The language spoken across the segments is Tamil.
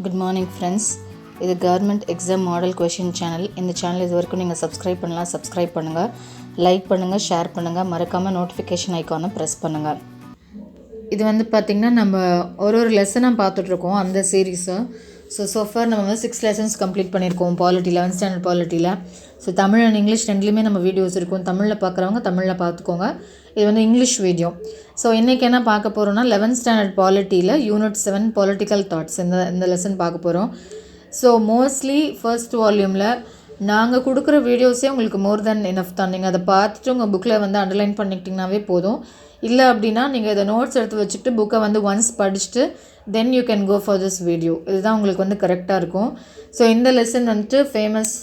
Good morning friends. இது government exam model question channel. இந்த சேனல் இது வரைக்கும் நீங்கள் சப்ஸ்கிரைப் பண்ணுங்கள், லைக் பண்ணுங்கள், ஷேர் பண்ணுங்கள், மறக்காமல் நோட்டிஃபிகேஷன் ஐக்கானை ப்ரெஸ் பண்ணுங்கள். இது பார்த்திங்கன்னா நம்ம ஒரு லெசனாக பார்த்துட்ருக்கோம் அந்த சீரீஸு. ஸோஃபார் நம்ம 6 லெசன்ஸ் கம்ப்ளீட் பண்ணியிருக்கோம் பாலிட்டி, 11th ஸ்டாண்டர்ட் பாலிட்டியில். தமிழ் அண்ட் இங்கிலீஷ் ரெண்டுலேயுமே நம்ம வீடியோஸ் இருக்கும். தமிழில் பார்க்குறவங்க தமிழில் பார்த்துக்கோங்க. இது இங்கிலீஷ் வீடியோ. இன்றைக்கி என்ன பார்க்க போகிறோன்னா 11th ஸ்டாண்டர்ட் பாலிட்டியில் யூனிட் 7 பொலிட்டிக்கல் தாட்ஸ் இந்த லெசன் பார்க்க போகிறோம். மோஸ்ட்லி ஃபர்ஸ்ட் வால்யூமில் நாங்கள் கொடுக்குற வீடியோஸே உங்களுக்கு மோர் தென் எனஃப் தான். நீங்கள் அதை பார்த்துட்டு உங்கள் புக்கில் அண்டர்லைன் பண்ணிக்கிட்டிங்கனாவே போதும். இல்லை அப்படின்னா நீங்கள் இதை நோட்ஸ் எடுத்து வச்சுக்கிட்டு புக்கை ஒன்ஸ் படிச்சுட்டு then you can go for this video. இதுதான் உங்களுக்கு கரெக்டாக இருக்கும். இந்த lesson famous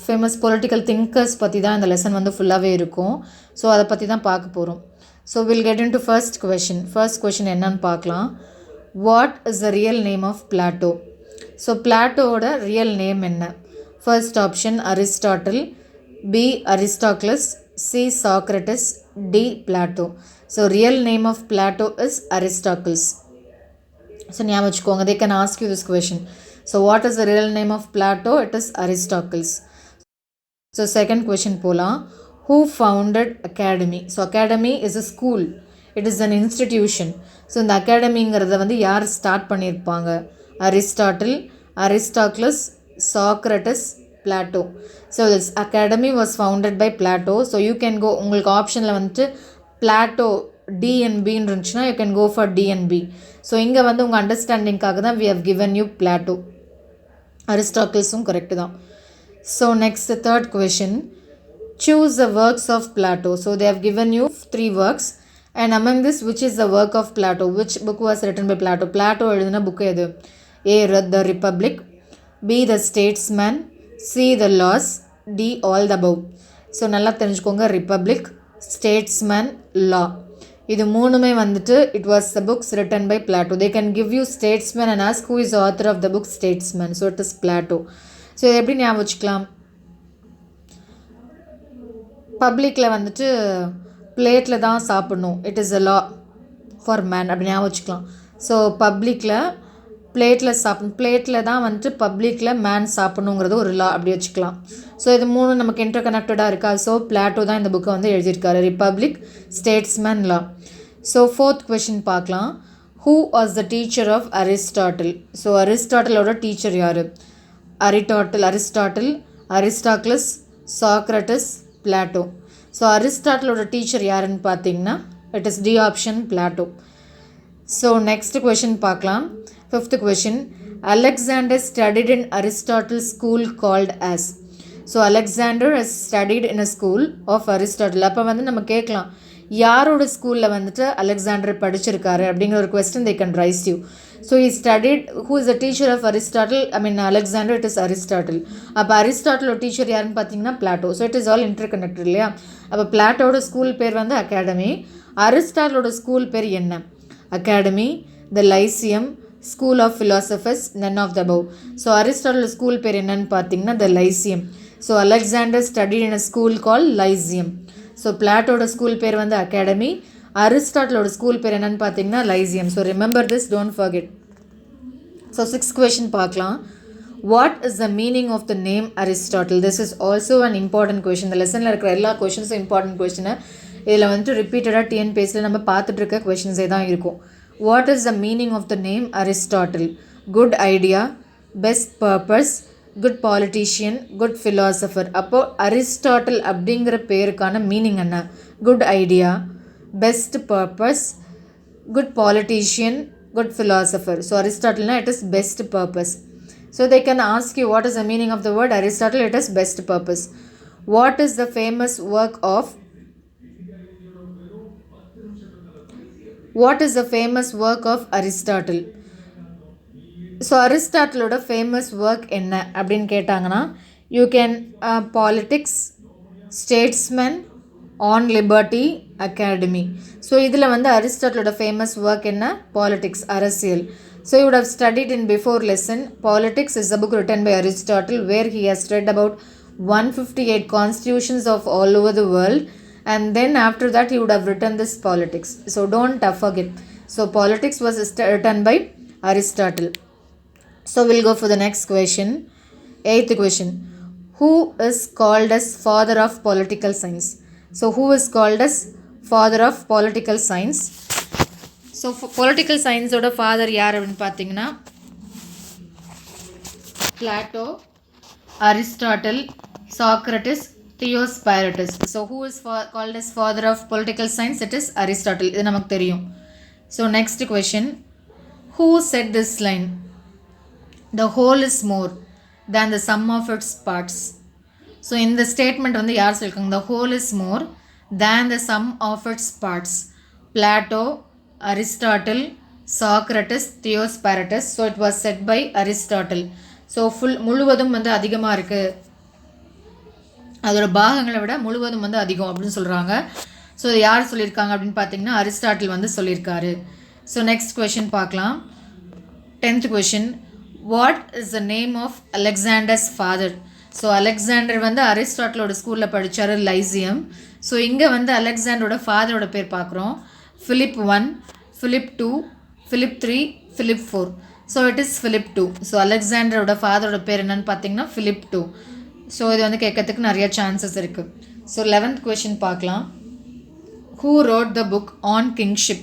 famous political thinkers பற்றி தான் இந்த லெசன் ஃபுல்லாகவே இருக்கும். அதை பற்றி தான் பார்க்க போகிறோம். Will get into first question என்னன்னு பார்க்கலாம். What is the real name of Plato? பிளாட்டோவோட ரியல் நேம் என்ன? First option Aristotle, B Aristocles, C Socrates, D Plato. Real name of Plato is Aristocles. ஞாபகம் வச்சுக்கோங்க. they can ask you this question. What is the real name of Plato? It is Aristocles. Second question போலாம். Who founded academy? Academy is a school. It is an institution. இந்த அகாடமிங்கிறத யார் ஸ்டார்ட் பண்ணியிருப்பாங்க? Aristotle, Aristocles, Socrates, Plato. this academy was founded by Plato. You can go, உங்களுக்கு ஆப்ஷனில் பிளாட்டோ டி அண்ட் பின்னு இருந்துச்சுன்னா you can go for D and B. இங்கே உங்கள் அண்டர்ஸ்டாண்டிங்காக தான் we have given you Plato. அரிஸ்டாக்கிள்ஸும் கரெக்டு தான். Next third question. Choose the works of Plato. They have given you 3 works and among this which is the work of Plato? Which book was written by Plato? Plato எழுதின புக் எது? A. The Republic, B. The Statesman, C. The Laws, D. All the above. நல்லா தெரிஞ்சுக்கோங்க. ரிப்பப்ளிக், ஸ்டேட்ஸ்மேன், லா, இது மூணுமே it was the books written by Plato. They can give you statesman and ask who is the author of the book Statesman. It is Plato. இது எப்படி ஞாபகம் வச்சுக்கலாம்? பப்ளிக்கில் பிளேட்டில் தான் சாப்பிடணும். It is a law for man அப்படி ஞாபகம் வச்சுக்கலாம். பப்ளிக்கில் பிளேட்டில் தான் பப்ளிக்கில் மேன் சாப்பிடணுங்கிறது ஒரு லா அப்படி வச்சுக்கலாம். இது மூணு நமக்கு இன்டர் கனெக்டடாக இருக்கா? பிளாட்டோ தான் இந்த புக்கை எழுதியிருக்காரு. Republic, Statesman, Law. Fourth question பார்க்கலாம். Who was the teacher of Aristotle? அரிஸ்டாட்டிலோட டீச்சர் யார்? Aristotle, Aristocles, Socrates, Plato. அரிஸ்டாட்டிலோட டீச்சர் யாருன்னு பார்த்தீங்கன்னா it is D option, Plato. Next question பார்க்கலாம். Fifth question. Alexander studied in Aristotle's school called as. Alexander has studied in a school of Aristotle. அப்போ நம்ம கேட்கலாம், யாரோட ஸ்கூலில் அலெக்சாண்டர் படிச்சிருக்காரு அப்படிங்கிற ஒரு question they can raise you. He studied, who is the teacher of Aristotle? Alexander, it is Aristotle. அப்போ அரிஸ்டாட்டிலோட டீச்சர் யாருன்னு பார்த்தீங்கன்னா Plato. it is all interconnected இல்லையா? அப்போ பிளாட்டோட ஸ்கூல் பேர் அகாடமி. அரிஸ்டாட்டிலோட ஸ்கூல் பேர் என்ன? Academy, the Lyceum, school of philosophers, none of the above. Aristotle school பேர் என்னன்னு பார்த்தீங்கன்னா the Lyceum. Alexander studied in a school called Lyceum. பிளாட்டோட ஸ்கூல் பேர் அகாடமி, அரிஸ்டாட்டிலோட ஸ்கூல் பேர் என்னன்னு பார்த்தீங்கன்னா Lyceum. Remember this, don't forget. Sixth question பார்க்கலாம். What is the meaning of the name Aristotle? This is also an important question. இந்த லெசனில் இருக்கிற எல்லா கொஷின்ஸும் இம்பார்ட்டன்ட் கொஷினை. இதில் ரிப்பீட்டடாக டிஎன்பிஎஸ்சியில் நம்ம பார்த்துட்டு இருக்க கொஷின்ஸே தான் இருக்கும். What is the meaning of the name Aristotle? Good idea, best purpose, good politician, good philosopher. அப்போ அரிஸ்டாட்டில் அப்படிங்கிற பேருக்கான மீனிங் என்ன? Good idea, best purpose, good politician, good philosopher. அரிஸ்டாட்டில்னா it is best purpose. They can ask you what is the meaning of the word Aristotle? It is best purpose. What is the famous work of What is the famous work of Aristotle? அரிஸ்டாட்டிலோட ஃபேமஸ் ஒர்க் என்ன அப்படின்னு கேட்டாங்கன்னா you can Politics, Statesman, On Liberty, Academy. இதில் அரிஸ்டாட்டிலோட ஃபேமஸ் ஒர்க் என்ன? பாலிட்டிக்ஸ், அரசியல். You would have studied in before lesson. Politics is a book written by Aristotle where he has read about 158 constitutions of all over the world. And then after that he would have written this politics. Don't forget. Politics was written by Aristotle. So we'll go for the next question. 8th question. Who is called as father of political science? So who is called as father of political science? So political science oda father யார் அப்படினு பாத்தீங்கன்னா Plato, Aristotle, Socrates, Theospiratus. So who is called as father of political science? It is Aristotle. இது நமக்கு தெரியும். So next question. Who said this line? The whole is more than the sum of its parts. So in the statement வந்து யார் சொல்லிருக்காங்க? The whole is more than the sum of its parts. Plato, Aristotle, Socrates, Theospiratus. So it was said by Aristotle. So முழுவதும் வந்து அதிகமாக இருக்குது, அதோட பாகங்களை விட முழுவதும் வந்து அதிகம் அப்படின்னு சொல்கிறாங்க. ஸோ இது யார் சொல்லியிருக்காங்க அப்படின்னு பார்த்தீங்கன்னா அரிஸ்டாட்டில் வந்து சொல்லியிருக்காரு. ஸோ நெக்ஸ்ட் கொஷின் பார்க்கலாம். 10th question. What is the name of Alexander's father? So Alexander வந்து அரிஸ்டாட்டிலோட ஸ்கூலில் படித்தார், லைசியம். ஸோ இங்கே வந்து அலெக்சாண்டரோட ஃபாதரோட பேர் பார்க்குறோம். Philip 1, Philip 2, Philip 3, Philip 4. So it is Philip 2. So அலெக்சாண்டரோட ஃபாதரோட பேர் என்னன்னு பார்த்தீங்கன்னா Philip 2. ஸோ இது வந்து கேட்கறதுக்கு நிறைய சான்சஸ் இருக்குது. ஸோ 11th கொஷின் பார்க்கலாம். Who wrote the book on kingship?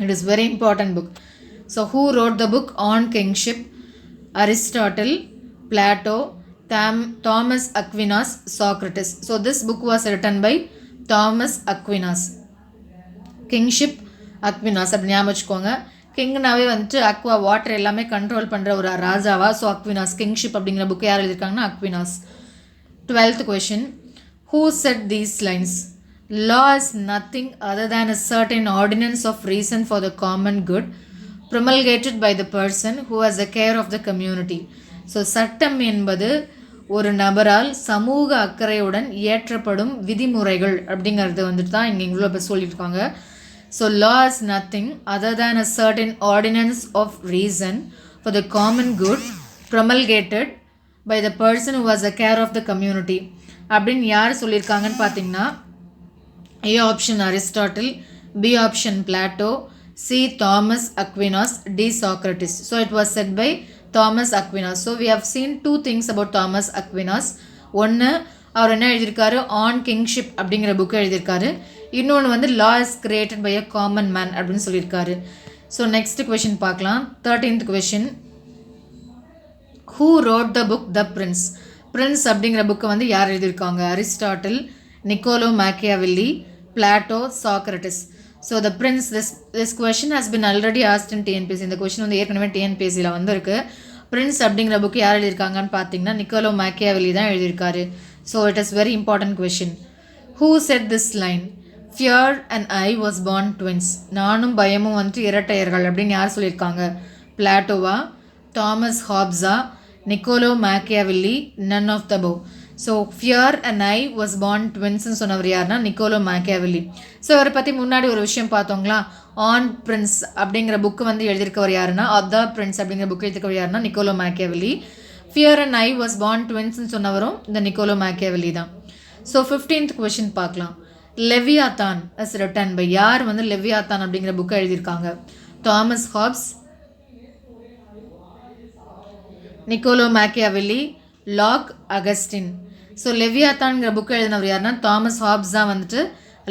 It is very important book. So who wrote the book on kingship? Aristotle, Plato, Thomas Aquinas, Socrates. So this book was written by Thomas Aquinas. Kingship Aquinas அப்படி ஞாபகம் வச்சுக்கோங்க. கிங்னாவே வந்துட்டு அக்வா வாட்டர் எல்லாமே கண்ட்ரோல் பண்ணுற ஒரு ராஜாவா. ஸோ அக்வினாஸ், கிங்ஷிப் அப்படிங்கிற புக்கு யார் எழுதியிருக்காங்கன்னா Aquinas. 12th question. Who said these lines? Law is nothing other than a certain ordinance of reason for the common good promulgated by the person who has the care of the community. So சட்டம் என்பது ஒரு நபரால் சமூக அக்கறையுடன் இயற்றப்படும் விதிமுறைகள் அப்படிங்கிறது வந்துட்டு தான் இங்கே இவ்வளோ பேர் சொல்லியிருக்காங்க. So law is nothing other than a certain ordinance of reason for the common good promulgated by the person who has the care of the community. அப்படின்னு யார் சொல்லியிருக்காங்கன்னு பார்த்தீங்கன்னா A option Aristotle, B option Plato, C Thomas Aquinas, D Socrates. So it was said by Thomas Aquinas. So we have seen two things about Thomas Aquinas. ஒன்று, அவர் என்ன எழுதியிருக்காரு, ஆன் கிங்ஷிப் அப்படிங்கிற புக்கு எழுதியிருக்காரு. இன்னொன்று வந்து law is created by a common man அப்படின்னு சொல்லியிருக்காரு. ஸோ நெக்ஸ்ட் கொஷின் பார்க்கலாம். 13th question. Who wrote the book the Prince? Prince அப்படிங்கிற புக்கை வந்து யார் எழுதியிருக்காங்க? Aristotle, Niccolo Machiavelli, Plato, Socrates. So the Prince, this question has been already asked in TNPSC. இந்த கொஷின் வந்து ஏற்கனவே டிஎன்பிஎஸ்சியில் வந்திருக்கு. பிரின்ஸ் அப்படிங்கிற புக்கு யார் எழுதியிருக்காங்கன்னு பார்த்தீங்கன்னா நிக்கோலோ மேக்கியாவெல்லி தான் எழுதியிருக்காரு. So it is very important question. Who set this line? Fear and I was born twins. நானும் பயமும் வந்துட்டு இரட்டையர்கள் அப்படின்னு யார் சொல்லியிருக்காங்க? பிளாட்டோவா, தாமஸ் ஹாப்ஸா, Niccolo Machiavelli, none of the above. So fear and I was born ட்வின்ஸ்ன்னு சொன்னவர் யாருன்னா நிக்கோலோ மேக்கியாவெல்லி. ஸோ அவரை பற்றி முன்னாடி ஒரு விஷயம் பார்த்தோங்களா, ஆன் பிரின்ஸ் அப்படிங்கிற புக்கு வந்து எழுதியிருக்கவர் யாருன்னா, த பிரின்ஸ் அப்படிங்கிற புக்கு எழுதியிருக்கவர் யாருன்னா Niccolo Machiavelli. Fear and I was born ட்வின்ஸ்ன்னு சொன்னவரும் இந்த நிக்கோலோ மேக்கியாவெல்லி தான். ஸோ 15th கொஷின் பார்க்கலாம். Leviathan is written by. யார் வந்து லெவியாத்தான் அப்படிங்கிற புக்கை எழுதியிருக்காங்க? Thomas Hobbes, Niccolo Machiavelli, Locke Augustine. So லெவியாத்தான்ங்கிற புக்கை எழுதினவர் யாருன்னா தாமஸ் ஹாப்ஸ் தான் வந்துட்டு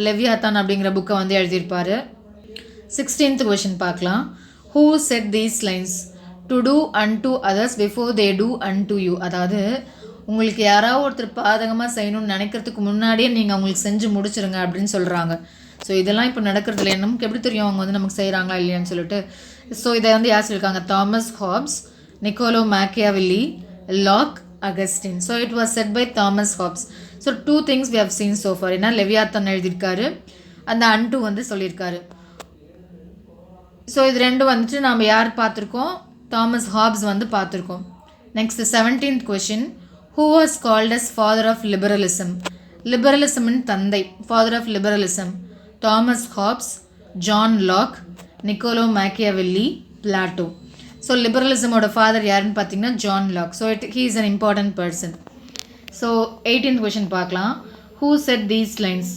லெவியாத்தான் அப்படிங்கிற புக்கை வந்து எழுதியிருப்பார். 16th கொஷின் பார்க்கலாம். Who said these lines? Do do unto others before they do unto you. அதாவது உங்களுக்கு யாராவது ஒருத்தர் பாதகமாக செய்யணும்னு நினைக்கிறதுக்கு முன்னாடியே நீங்கள் அவங்களுக்கு செஞ்சு முடிச்சிருங்க அப்படின்னு சொல்கிறாங்க. ஸோ இதெல்லாம் இப்போ நடக்கிறது இல்லை, நமக்கு எப்படி தெரியும் அவங்க வந்து நமக்கு செய்கிறாங்களா இல்லையான்னு சொல்லிட்டு. ஸோ இதை வந்து யார் சொல்லியிருக்காங்க? Thomas Hobbes, Niccolo Machiavelli, Locke Augustine. So it was said by Thomas Hobbes. So 2 things we have seen so far. ஏன்னா லெவியாத்தான் எழுதியிருக்காரு, அந்த அன்டு வந்து சொல்லியிருக்காரு. ஸோ இது ரெண்டும் வந்துட்டு நாம் யார் பார்த்துருக்கோம்? தாமஸ் ஹாப்ஸ் வந்து பார்த்துருக்கோம். Next 17th question. Who was called as father of liberalism? லிபரலிசமின் தந்தை, father of liberalism. Thomas Hobbes, John Locke, Niccolo Machiavelli, Plato. So லிபரலிசமோட ஃபாதர் யாருன்னு பார்த்தீங்கன்னா John Locke. So he is an important person. So 18th question பார்க்கலாம். Who said these lines?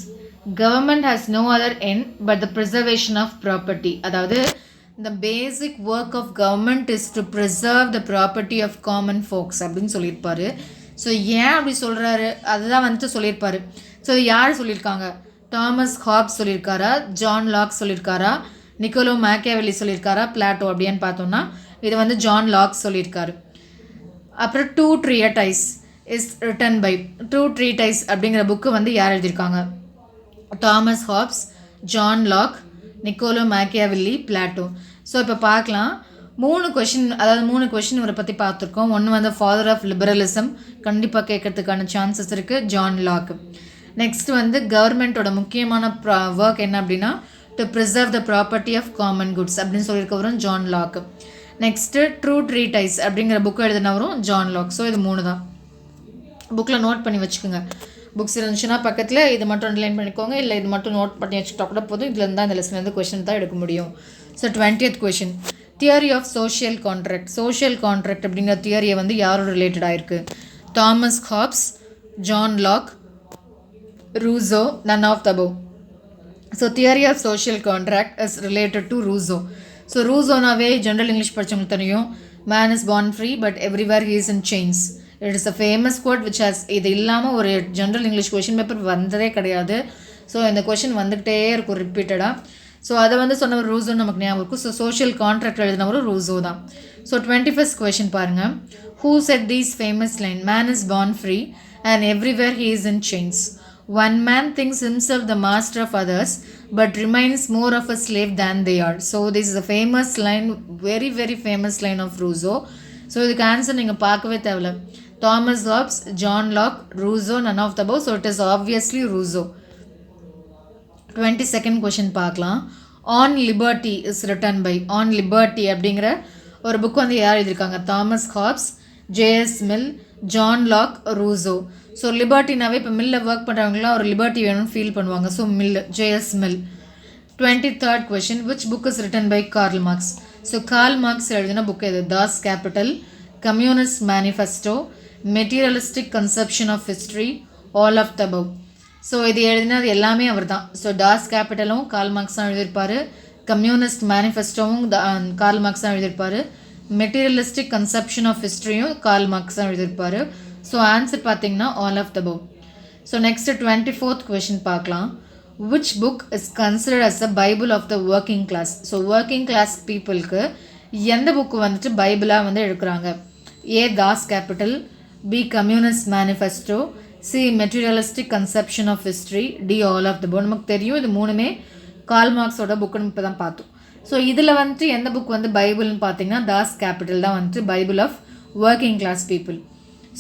Government has no other end but the preservation of property. அதாவது the basic work of government is to preserve the property of common folks அப்படின்னு சொல்லியிருப்பாரு. ஸோ ஏன் அப்படி சொல்கிறாரு அதுதான் வந்துட்டு சொல்லியிருப்பாரு. ஸோ இது யார் சொல்லியிருக்காங்க? தாமஸ் ஹாப்ஸ் சொல்லியிருக்காரா, ஜான் லாக் சொல்லியிருக்காரா, நிக்கோலோ மேக்கியவெல்லி சொல்லியிருக்காரா, பிளாட்டோ அப்படின்னு பார்த்தோம்னா இது வந்து ஜான் லாக் சொல்லியிருக்காரு. அப்புறம் two treatise is written by two treatise அப்படிங்கிற புக்கு வந்து யார் எழுதியிருக்காங்க? Thomas Hobbes, John Locke, Niccolo Machiavelli, Plato. So இப்போ பார்க்கலாம் 3 கொஷின் இவரை பற்றி பார்த்துருக்கோம். ஒன்று வந்து ஃபாதர் ஆஃப் லிபரலிசம், கண்டிப்பாக கேட்கறதுக்கான சான்சஸ் இருக்குது, ஜான் லாக். நெக்ஸ்ட் வந்து கவர்மெண்ட்டோட முக்கியமான ஒர்க் என்ன அப்படின்னா to preserve the property of common goods அப்படின்னு சொல்லியிருக்கவரும் John Locke. Next two treatise அப்படிங்கிற புக்கு எழுதினவரும் ஜான் லாக். ஸோ இது 3 தான். புக்கில் நோட் பண்ணி வச்சுக்கோங்க. புக்ஸ் இருந்துச்சுன்னா பக்கத்தில் இது மட்டும் அண்டர்லைன் பண்ணிக்கோங்க, இல்லை இது மட்டும் நோட் பண்ணி வச்சுக்கிட்டா கூட போதும். இதில் இருந்தால் இந்த லெசன்லேருந்து கொஷின் தான் எடுக்க முடியும். So 20th question, theory of social contract. Social contract அப்படிங்கிற தியரியை வந்து யாரோட ரிலேட்டடாக இருக்குது? Thomas Hobbes, John Locke, Rousseau, none of the above. So theory of social contract is related to Rousseau. So ரூசோனாவே ஜென்ரல் இங்கிலீஷ் படித்தவங்களுக்கு தெரியும். Man is born free but everywhere he is in chains. It is a famous quote which has, இது இல்லாமல் ஒரு ஜென்ரல் இங்கிலீஷ் கொஷின் பேப்பர் வந்ததே கிடையாது. ஸோ இந்த கொஷின் வந்துகிட்டே இருக்கும் ரிப்பீட்டடாக. ஸோ அதை வந்து சொன்னவர் ரூசோ நமக்கு ஞாபகம் இருக்கும். ஸோ சோஷியல் கான்ட்ராக்ட் எழுதினவரும் ரூசோ தான். ஸோ 21st கொஷின் பாருங்கள். Who said these famous line? Man is born free and everywhere he is in chains. One man thinks himself the master of others but remains more of a slave than they are. So this is a famous line, very very famous line of Rousseau. So இதுக்கு ஆன்சர் நீங்கள் பார்க்கவே தேவையில்ல. Thomas Hobbes, John Locke, Rousseau, none of the above. So it is obviously Rousseau. 22nd question பார்க்கலாம். On Liberty is written by. On Liberty அப்படிங்கிற ஒரு புக் வந்து யார் எழுதியிருக்காங்க? Thomas Hobbes, JS Mill, John Locke, Rousseau. So லிபர்ட்டினாவே இப்போ மில்லில் ஒர்க் பண்ணுறவங்களாம் ஒரு லிபர்ட்டி வேணும்னு ஃபீல் பண்ணுவாங்க. So Mill, JS Mill. 23rd question, which book is written by Karl Marx? So Karl Marx எழுதின புக் எது? Das Kapital, Communist Manifesto, Materialistic Conception of History, all of the above. So இது எழுதினது எல்லாமே அவர் தான். ஸோ டாஸ் கேபிட்டலும் கார்ல் மார்க்ஸ் தான் எழுதியிருப்பார், கம்யூனிஸ்ட் மேனிஃபெஸ்டோவும் கார்ல் மார்க்ஸ் தான் எழுதியிருப்பார், மெட்டீரியலிஸ்டிக் கன்செப்ஷன் ஆஃப் ஹிஸ்ட்ரியும் கார்ல் மார்க்ஸ் தான் எழுதியிருப்பார். ஸோ ஆன்சர் பார்த்தீங்கன்னா all of the above. So next 24th question பார்க்கலாம். Which book is considered as a Bible of the working class? So working class பீப்புளுக்கு எந்த புக்கு வந்துட்டு பைபிளாக வந்து எடுக்கிறாங்க? A Das Kapital, B Communist Manifesto, C Materialistic Conception of History, D all of the above. நமக்கு தெரியும் இது 3மே கார்ல் மார்க்ஸோட புக்குன்னு இப்போ தான் பார்த்தோம். ஸோ இதில் வந்துட்டு எந்த புக் வந்து பைபிள்னு பார்த்தீங்கன்னா தாஸ் கேபிட்டல் தான் வந்துட்டு Bible of working class people.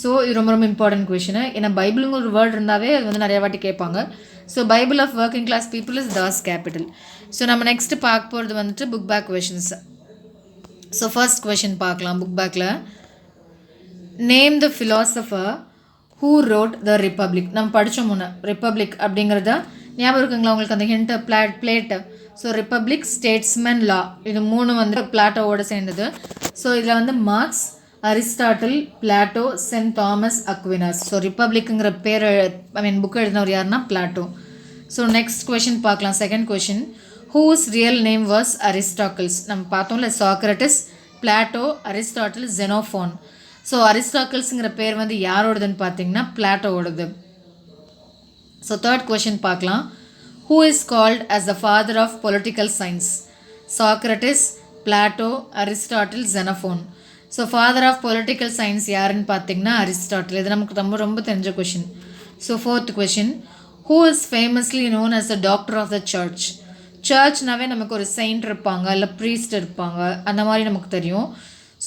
So இது ரொம்ப ரொம்ப இம்பார்ட்டன்ட் கொஷின். ஏன்னா பைபிளுங்கிற ஒரு வேர்டு இருந்தாவே அது வந்து நிறைய வாட்டி கேட்பாங்க. So Bible of working class people is Das Kapital. So நம்ம நெக்ஸ்ட்டு பார்க்க போகிறது வந்துட்டு book back questions. So first question பார்க்கலாம். புக் பேக்கில் name the philosopher who wrote the Republic. நம்ம படித்தோம் முன்னே ரிப்பப்ளிக் அப்படிங்கிறத ஞாபகம் இருக்குங்களா உங்களுக்கு? அந்த hint Plato. So Republic, Statesman, Law, இது 3 வந்து பிளாட்டோவோட சேர்ந்தது. ஸோ இதில் வந்து Marx, Aristotle, Plato, Saint Thomas Aquinas. So ரிப்பப்ளிக்குங்கிற பேர் புக் எழுதினவர் யாருன்னா பிளாட்டோ. ஸோ நெக்ஸ்ட் கொஷின் பார்க்கலாம். Second question, whose real name was Aristocles? நம்ம பார்த்தோம்ல, Socrates, Plato, Aristotle, Xenophon. So அரிஸ்டாக்கிள்ஸுங்கிற பேர் வந்து யாரோடதுன்னு பார்த்தீங்கன்னா பிளாட்டோவோடது. ஸோ தேர்ட் கொஷின் பார்க்கலாம். Who is called as the father of political science? Socrates, Plato, Aristotle, Xenophon. So father of political science யாருன்னு பார்த்தீங்கன்னா அரிஸ்டாட்டில். இது நமக்கு ரொம்ப ரொம்ப தெரிஞ்ச question. So fourth question, who is famously known as the doctor of the church? சர்ச்னாவே நமக்கு ஒரு செயின்ட் இருப்பாங்க, இல்லை ப்ரீஸ்ட் இருப்பாங்க, அந்த மாதிரி நமக்கு தெரியும்.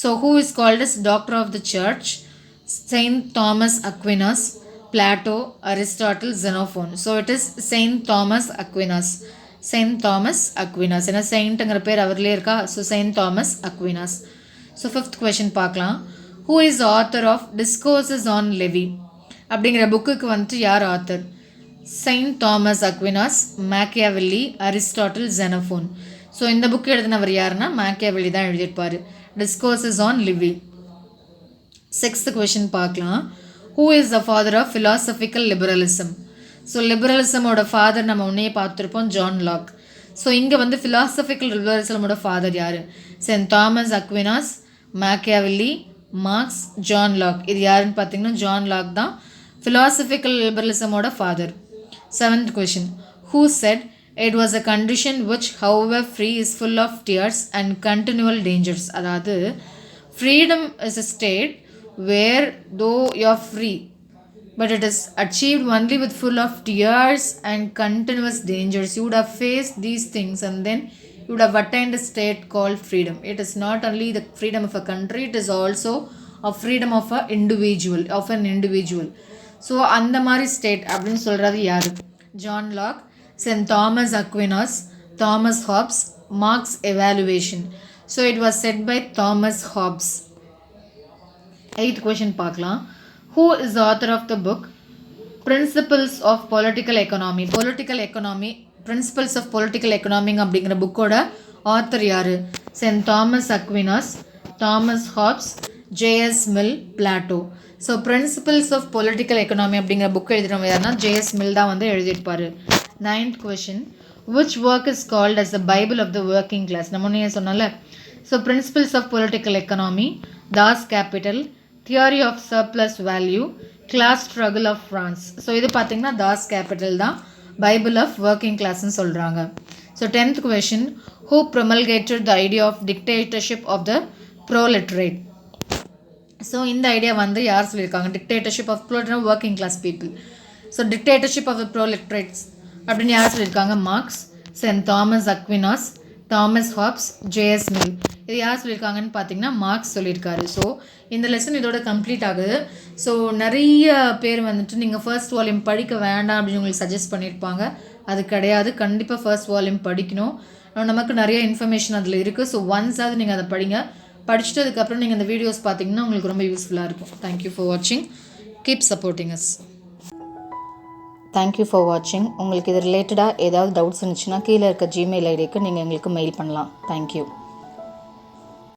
So who is called as doctor of the church? Saint Thomas Aquinas, Plato, Aristotle, Xenophon. So it is Saint Thomas Aquinas. Saint Thomas Aquinas, ஏன்னா செயின்ட்டுங்கிற பேர் அவர்லேயே இருக்கா. So Saint Thomas Aquinas. So fifth question பார்க்கலாம். Who is author of Discourses on Livy அப்படிங்கிற புக்குக்கு வந்துட்டு யார் author? Saint Thomas Aquinas, Machiavelli, Aristotle, Xenophon. So இந்த புக் எழுதினவர் யாருன்னா மேக்கியாவெல்லி தான் எழுதியிருப்பார், Discourses on Livy. Sixth question பார்க்கலாம். Who is the father of philosophical liberalism? So லிபரலிசமோட ஃபாதர் நம்ம உன்னையே பார்த்துருப்போம், ஜான் லாக். ஸோ இங்கே வந்து ஃபிலாசபிக்கல் லிபரலிசமோட ஃபாதர் யார்? Saint Thomas Aquinas, Machiavelli, Marx, John Locke. இது யாருன்னு பார்த்தீங்கன்னா ஜான் லாக் தான் ஃபிலாசபிக்கல் லிபரலிசமோட father. 7th question. Who said it was a condition which however free is full of tears and continual dangers? அதாவது freedom is a state where though you are free but it is achieved only with full of tears and continuous dangers. You would have faced these things and then you would have attained a state called freedom. It is not only the freedom of a country, it is also a freedom of an individual. So அந்த மாதிரி ஸ்டேட் அப்படின்னு சொல்கிறது யார்? John Locke, Saint Thomas Aquinas, Thomas Hobbes, Marx evaluation. So it was said by Thomas Hobbes. 8th question பார்க்கலாம். Who is the author of the book Principles of Political Economy? Principles of Political Economy அப்படிங்கிற புக்கோட ஆத்தர் யார்? Saint Thomas Aquinas, Thomas Hobbes, JS Mill, Plato. So principles of political economy அப்படிங்கிற புக் எழுதுகிறவங்க யாருன்னா ஜேஎஸ் மில் தான் வந்து எழுதியிருப்பார். 9th question. Which work is called as the Bible of the working class? நம்ம முன்னே சொன்னால. So principles of political economy, Das Kapital, theory of surplus value, class struggle of France. So இது பார்த்திங்கன்னா தாஸ் கேபிட்டல் தான் பைபிள் ஆஃப் ஒர்க்கிங் கிளாஸ்ன்னு சொல்கிறாங்க. So 10th question. Who promulgated the idea of dictatorship of the proletariat? So இந்த ஐடியா வந்து யார் சொல்லியிருக்காங்க? Dictatorship of proletariat working class people. So dictatorship of the proletariats அப்படின்னு யார் சொல்லியிருக்காங்க? Marx, Saint Thomas Aquinas, Thomas Hobbes, JS Mill. இது யார் சொல்லியிருக்காங்கன்னு பார்த்தீங்கன்னா மார்க்ஸ் சொல்லியிருக்காரு. ஸோ இந்த லெசன் இதோட கம்ப்ளீட் ஆகுது. ஸோ நிறைய பேர் வந்துட்டு நீங்கள் ஃபர்ஸ்ட் வால்யூம் படிக்க வேண்டாம் அப்படின்னு உங்களுக்கு சஜஸ்ட் பண்ணியிருப்பாங்க. அது கிடையாது, கண்டிப்பாக ஃபர்ஸ்ட் வால்யூம் படிக்கணும். நமக்கு நிறைய இன்ஃபர்மேஷன் அதில் இருக்குது. ஸோ ஒன்ஸாவது நீங்கள் அதை படிங்க. படிச்சுட்டு அதுக்கப்புறம் நீங்கள் இந்த வீடியோஸ் பார்த்தீங்கன்னா உங்களுக்கு ரொம்ப யூஸ்ஃபுல்லாக இருக்கும். தேங்க்யூ ஃபார் வாட்சிங். Keep supporting us. Thank you for வாட்சிங். உங்களுக்கு இது ரிலேட்டடாக ஏதாவது டவுட்ஸ் இருந்துச்சுன்னா கீழே இருக்க ஜிமெயில் ஐடிக்கு நீங்கள் எங்களுக்கு மெயில் பண்ணலாம். தேங்க்யூ.